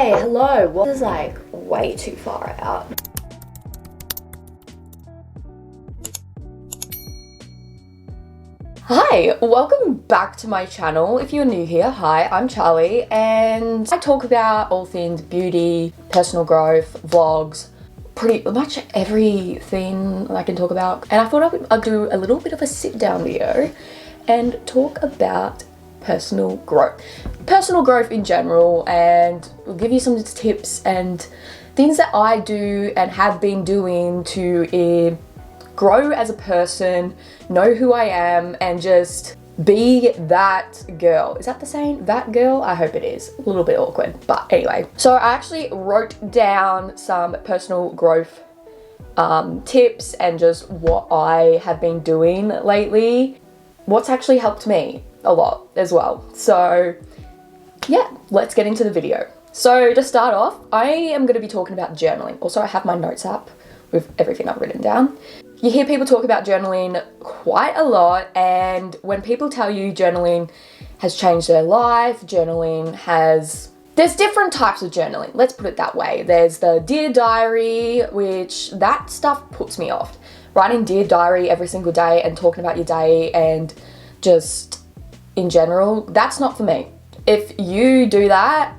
Hi, hello. Well, this is like way too far out. Hi, welcome back to my channel. If you're new here, hi, I'm Charlie and I talk about all things beauty, personal growth, vlogs, pretty much everything I can talk about. And I thought I'd do a little bit of a sit down video and talk about personal growth in general, and we'll give you some tips and things that I do and have been doing to grow as a person, know who I am, and just be that girl. Is that the saying? That girl? I hope it is. A little bit awkward, but anyway. So I actually wrote down some personal growth tips and just what I have been doing lately. What's actually helped me a lot as well. So yeah, let's get into the video. So to start off, I am going to be talking about journaling. Also, I have my notes app with everything I've written down. You hear people talk about journaling quite a lot, and when people tell you journaling has changed their life, there's different types of journaling, let's put it that way. There's the Dear Diary, which that stuff puts me off. Writing Dear Diary every single day and talking about your day and just in general, that's not for me. If you do that,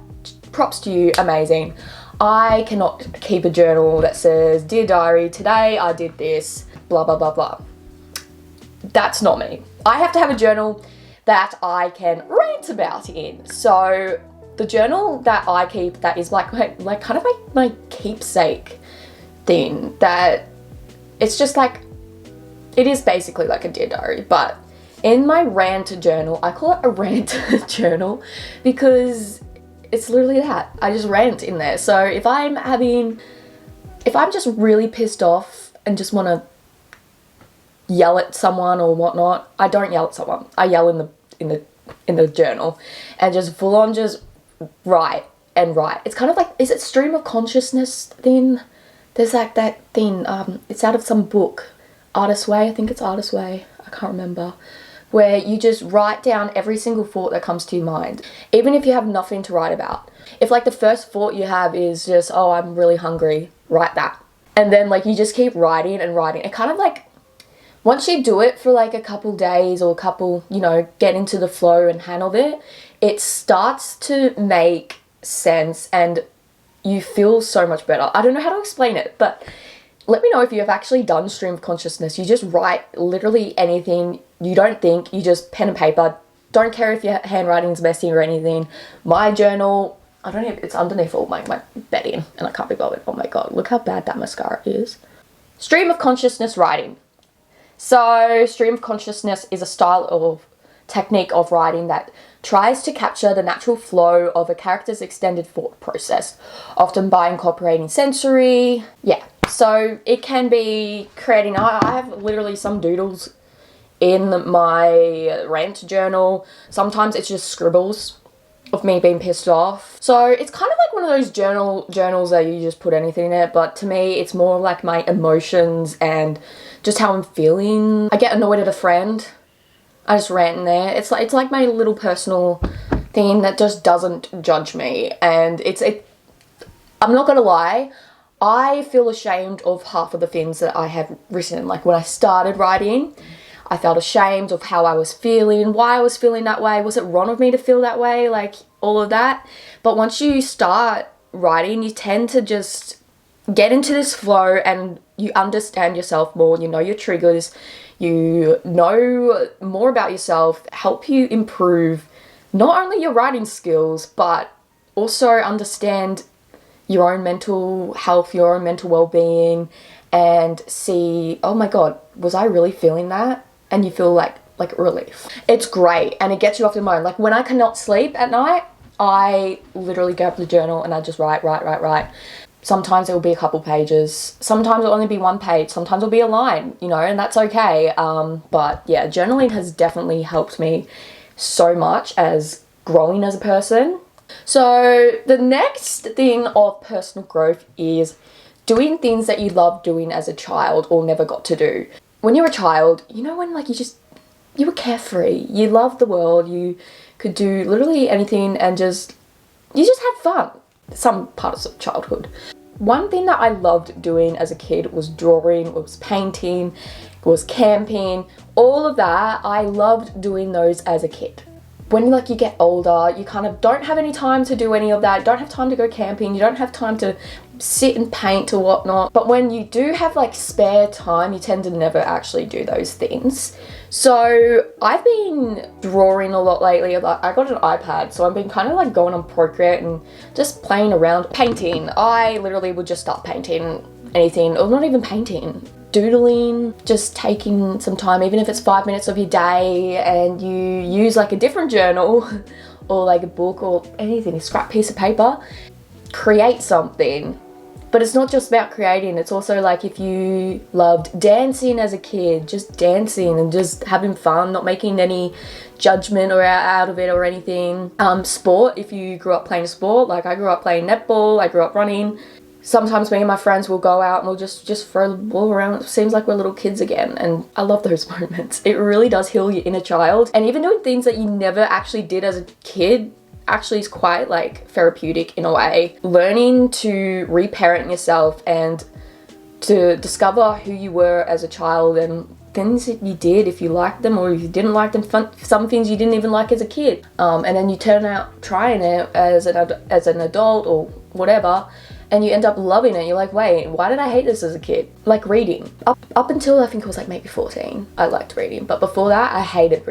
props to you, amazing. I cannot keep a journal that says, Dear Diary, today I did this, blah, blah, blah, blah. That's not me. I have to have a journal that I can rant about in. So the journal that I keep, that is like kind of my keepsake thing, that it's just like, it is basically like a Dear Diary, but in my rant journal, I call it a rant journal because it's literally that. I just rant in there. So if I'm just really pissed off and just want to yell at someone or whatnot, I don't yell at someone. I yell in the journal and just full on just write and write. It's kind of like, is it stream of consciousness thing? There's like that thing, it's out of some book, Artist's Way, I think it's Artist's Way, I can't remember, where you just write down every single thought that comes to your mind, even if you have nothing to write about. If like the first thought you have is just, oh, I'm really hungry, write that. And then like you just keep writing and writing. It kind of like, once you do it for like a couple days or get into the flow and handle it, it starts to make sense and you feel so much better. I don't know how to explain it, but let me know if you have actually done stream of consciousness. You just write literally anything. You don't think, you just pen and paper. Don't care if your handwriting's messy or anything. My journal, I don't know, it's underneath all my bedding and I can't be bothered. Oh my God, look how bad that mascara is. Stream of consciousness writing. So stream of consciousness is a style of technique of writing that tries to capture the natural flow of a character's extended thought process, often by incorporating sensory. Yeah, so it can be creating, I have literally some doodles in my rant journal. Sometimes it's just scribbles of me being pissed off. So it's kind of like one of those journals that you just put anything in it, but to me it's more like my emotions and just how I'm feeling. I get annoyed at a friend, I just rant in there. It's like my little personal thing that just doesn't judge me, and I'm not gonna lie, I feel ashamed of half of the things that I have written. Like when I started writing, I felt ashamed of how I was feeling, why I was feeling that way. Was it wrong of me to feel that way? Like all of that. But once you start writing, you tend to just get into this flow and you understand yourself more. You know your triggers, you know more about yourself, help you improve not only your writing skills, but also understand your own mental health, your own mental well-being, and see, oh my God, was I really feeling that? And you feel like relief. It's great and it gets you off your mind. Like when I cannot sleep at night, I literally go up the journal and I just write. Sometimes it will be a couple pages. Sometimes it'll only be one page. Sometimes it'll be a line, and that's okay. But yeah, journaling has definitely helped me so much as growing as a person. So the next thing of personal growth is doing things that you loved doing as a child or never got to do. When you're a child, when like you were carefree, you loved the world, you could do literally anything and you just had fun. some parts of childhood. One thing that I loved doing as a kid was drawing, was painting, was camping, all of that. I loved doing those as a kid. When like you get older, you kind of don't have any time to do any of that. You don't have time to go camping. You don't have time to sit and paint or whatnot. But when you do have like spare time, you tend to never actually do those things. So I've been drawing a lot lately. Like, I got an iPad, so I've been kind of like going on Procreate and just playing around. Painting, I literally would just start painting anything, or not even painting, doodling, just taking some time, even if it's 5 minutes of your day, and you use like a different journal or like a book or anything, a scrap piece of paper, create something. But it's not just about creating, it's also like if you loved dancing as a kid, just dancing and just having fun, not making any judgment or out of it or anything. Sport, if you grew up playing sport, like I grew up playing netball, I grew up running. Sometimes me and my friends will go out and we'll just throw the ball around. It seems like we're little kids again, and I love those moments. It really does heal your inner child. And even doing things that you never actually did as a kid actually is quite like therapeutic in a way. Learning to reparent yourself and to discover who you were as a child and things that you did, if you liked them or if you didn't like them, some things you didn't even like as a kid, and then you turn out trying it as an adult or whatever, and you end up loving it. You're like, wait, why did I hate this as a kid? Like reading. Up until I think it was like maybe 14, I liked reading. But before that, I hated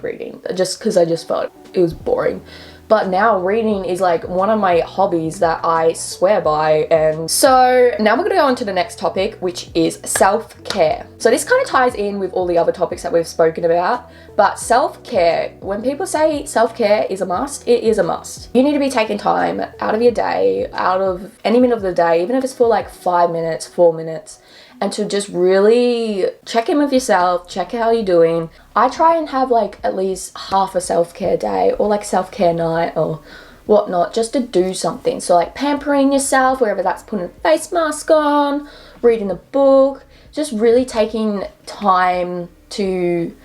reading. Just because I just felt it was boring. But now reading is like one of my hobbies that I swear by. And so now we're gonna go on to the next topic, which is self-care. So this kind of ties in with all the other topics that we've spoken about, but self-care, when people say self-care is a must, it is a must. You need to be taking time out of your day, out of any minute of the day, even if it's for like 5 minutes, 4 minutes, and to just really check in with yourself, check how you're doing. I try and have like at least half a self-care day or like self-care night or whatnot, just to do something. So like pampering yourself, wherever that's putting a face mask on, reading a book, just really taking time to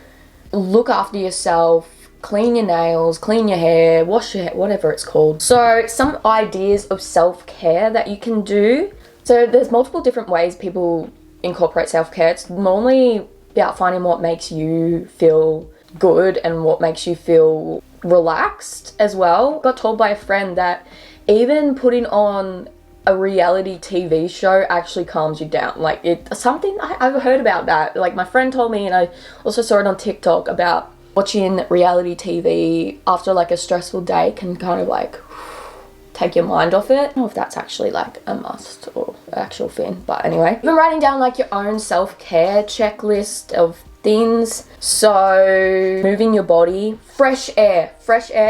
look after yourself, clean your nails, clean your hair, wash your hair, whatever it's called. So some ideas of self-care that you can do. So there's multiple different ways people incorporate self-care. It's normally about finding what makes you feel good and what makes you feel relaxed as well. Got told by a friend that even putting on a reality TV show actually calms you down. Like it's something I've heard about that. Like my friend told me, and I also saw it on TikTok, about watching reality TV after like a stressful day can kind of like take your mind off it. I don't know if that's actually like a must or an actual thing, but anyway. Even writing down like your own self-care checklist of things. So moving your body, fresh air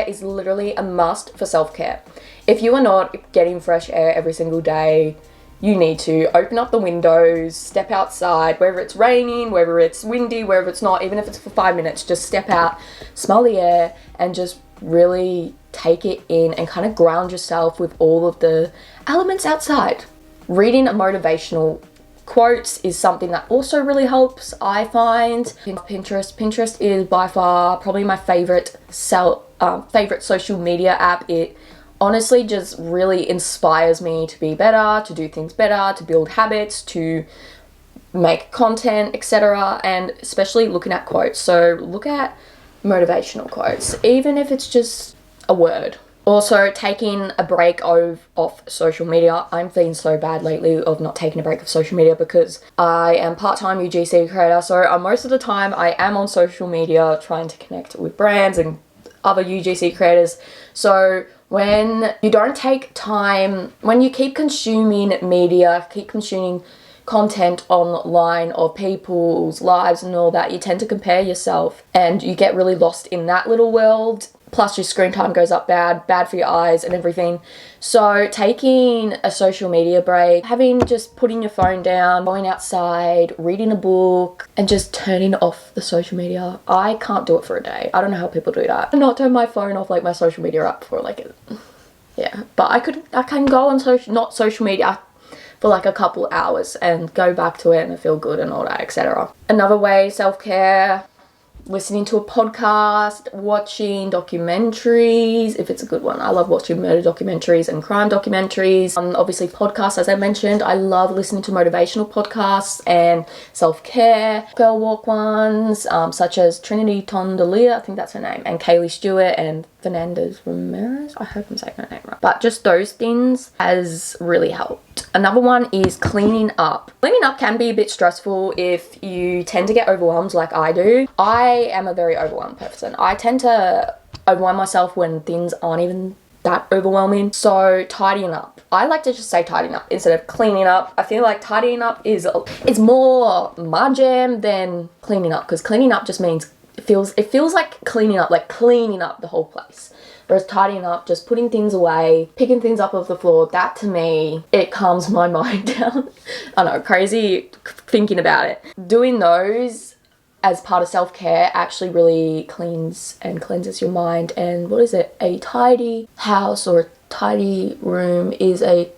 is literally a must for self-care. If you are not getting fresh air every single day, you need to open up the windows, step outside, whether it's raining, whether it's windy, wherever it's not, even if it's for 5 minutes, just step out, smell the air, and just really take it in and kind of ground yourself with all of the elements outside. Reading a motivational quotes is something that also really helps, I find. Pinterest is by far probably my favorite social media app. It honestly just really inspires me to be better, to do things better, to build habits, to make content, etc. And especially looking at quotes. So look at motivational quotes, even if it's just a word. Also, taking a break off social media. I'm feeling so bad lately of not taking a break of social media because I am part-time UGC creator. So most of the time I am on social media trying to connect with brands and other UGC creators. So when you don't take time, when you keep consuming media, keep consuming content online of people's lives and all that, you tend to compare yourself and you get really lost in that little world. Plus your screen time goes up bad for your eyes and everything. So taking a social media break, putting your phone down, going outside, reading a book, and just turning off the social media. I can't do it for a day. I don't know how people do that. Not turn my phone off, like my social media app for like but I can go on social media for like a couple hours and go back to it and feel good and all that, etc. Another way, self-care, listening to a podcast, watching documentaries, if it's a good one. I love watching murder documentaries and crime documentaries. Obviously podcasts, as I mentioned. I love listening to motivational podcasts and self-care, girl walk ones, such as Trinity Tondalia, I think that's her name, and Kaylee Stewart and Fernandez Ramirez. I hope I'm saying her name right. But just those things has really helped. Another one is cleaning up. Cleaning up can be a bit stressful if you tend to get overwhelmed like I do. I am a very overwhelmed person. I tend to overwhelm myself when things aren't even that overwhelming. So tidying up. I like to just say tidying up instead of cleaning up. I feel like tidying up it's more my jam than cleaning up, because cleaning up just means it feels like cleaning up the whole place. Whereas tidying up, just putting things away, picking things up off the floor, that to me, it calms my mind down. I know, crazy thinking about it. Doing those as part of self-care actually really cleanses your mind. And what is it? A tidy house or a tidy room is a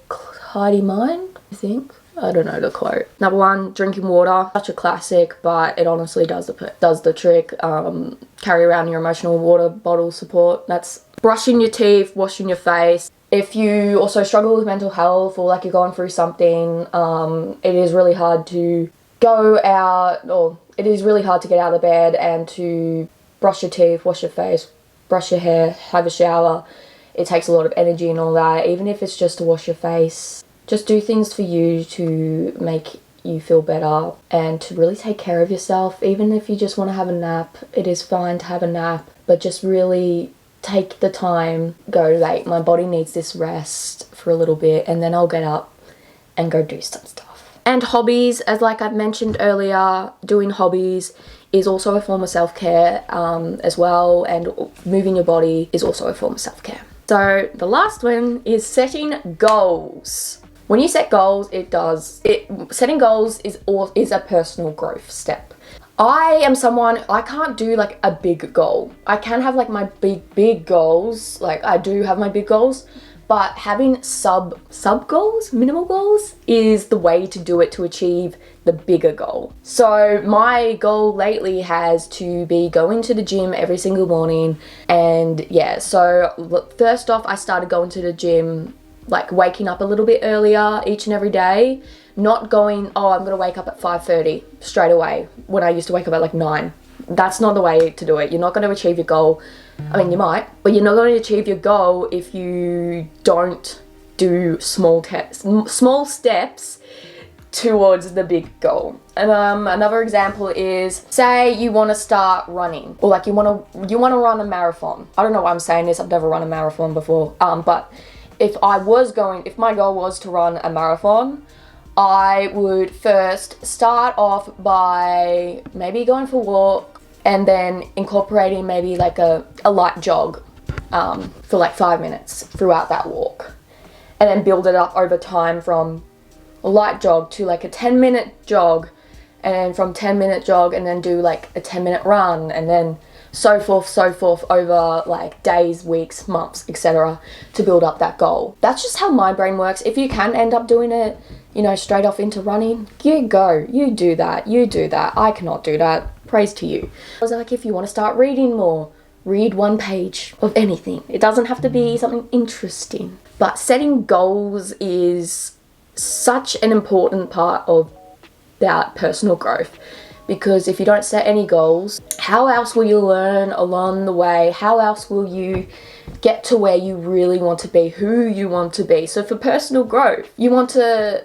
tidy mind, I think. I don't know the quote. Number one, drinking water. Such a classic, but it honestly does the trick. Carry around your emotional water bottle support. That's brushing your teeth, washing your face. If you also struggle with mental health, or like you're going through something, it is really hard to go out, or it is really hard to get out of bed and to brush your teeth, wash your face, brush your hair, have a shower. It takes a lot of energy and all that. Even if it's just to wash your face, just do things for you to make you feel better and to really take care of yourself. Even if you just want to have a nap, it is fine to have a nap, but just really take the time, go, like, my body needs this rest for a little bit, and then I'll get up and go do some stuff. And hobbies, as like I've mentioned earlier, doing hobbies is also a form of self-care as well, and moving your body is also a form of self-care. So the last one is setting goals. When you set goals, setting goals is a personal growth step. I am someone, I can't do like a big goal. I can have like my big goals, like I do have my big goals, but having sub goals, minimal goals, is the way to do it to achieve the bigger goal. So my goal lately has to be going to the gym every single morning. And yeah, so first off, I started going to the gym, like waking up a little bit earlier each and every day. Not going, oh, I'm gonna wake up at 5:30 straight away, when I used to wake up at like 9. That's not the way to do it. You're not going to achieve your goal. I mean, you might, but you're not going to achieve your goal if you don't do small steps towards the big goal. And another example is, say you want to start running, or like you want to run a marathon. I don't know why I'm saying this. I've never run a marathon before. But if my goal was to run a marathon, I would first start off by maybe going for a walk, and then incorporating maybe like a light jog for like 5 minutes throughout that walk, and then build it up over time from a light jog to like a 10-minute jog, and then from 10-minute jog, and then do like a 10-minute run, and then so forth over like days, weeks, months, etc., to build up that goal. That's just how my brain works. If you can end up doing it, you know, straight off into running, you go, you do that. I cannot do that. Praise to you. I was like, if you want to start reading more, read 1 page of anything. It doesn't have to be something interesting. But setting goals is such an important part of that personal growth, because if you don't set any goals, how else will you learn along the way? How else will you get to where you really want to be, who you want to be? So for personal growth, you want to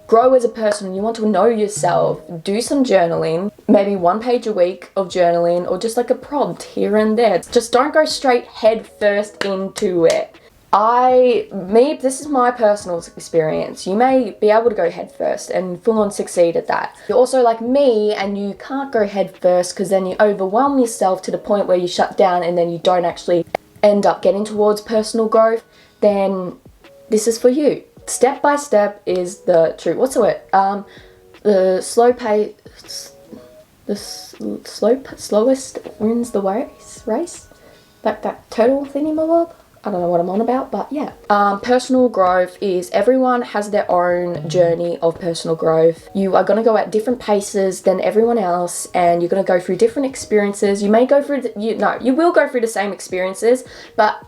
grow as a person, you want to know yourself, do some journaling, maybe 1 page a week of journaling, or just like a prompt here and there. Just don't go straight head first into it. This is my personal experience. You may be able to go head first and full on succeed at that. You're also like me, and you can't go head first, because then you overwhelm yourself to the point where you shut down, and then you don't actually end up getting towards personal growth. Then this is for you. Step by step is the truth. What's the word? The slowest wins the race? Like that turtle thingy-my-bob? I don't know what I'm on about, but yeah. Personal growth is everyone has their own journey of personal growth. You are going to go at different paces than everyone else, and you're going to go through different experiences. You may go through, you will go through the same experiences, but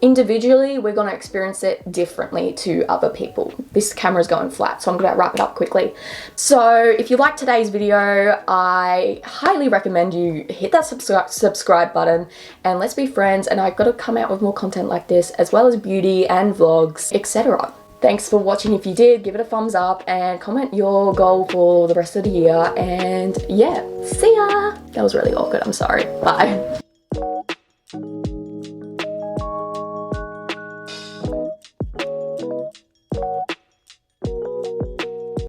individually, we're going to experience it differently to other people. This camera's going flat, so I'm going to wrap it up quickly. So if you liked today's video, I highly recommend you hit that subscribe button, and let's be friends. And I've got to come out with more content like this, as well as beauty and vlogs, etc. Thanks for watching. If you did, give it a thumbs up and comment your goal for the rest of the year. And yeah, see ya. That was really awkward. I'm sorry. Bye.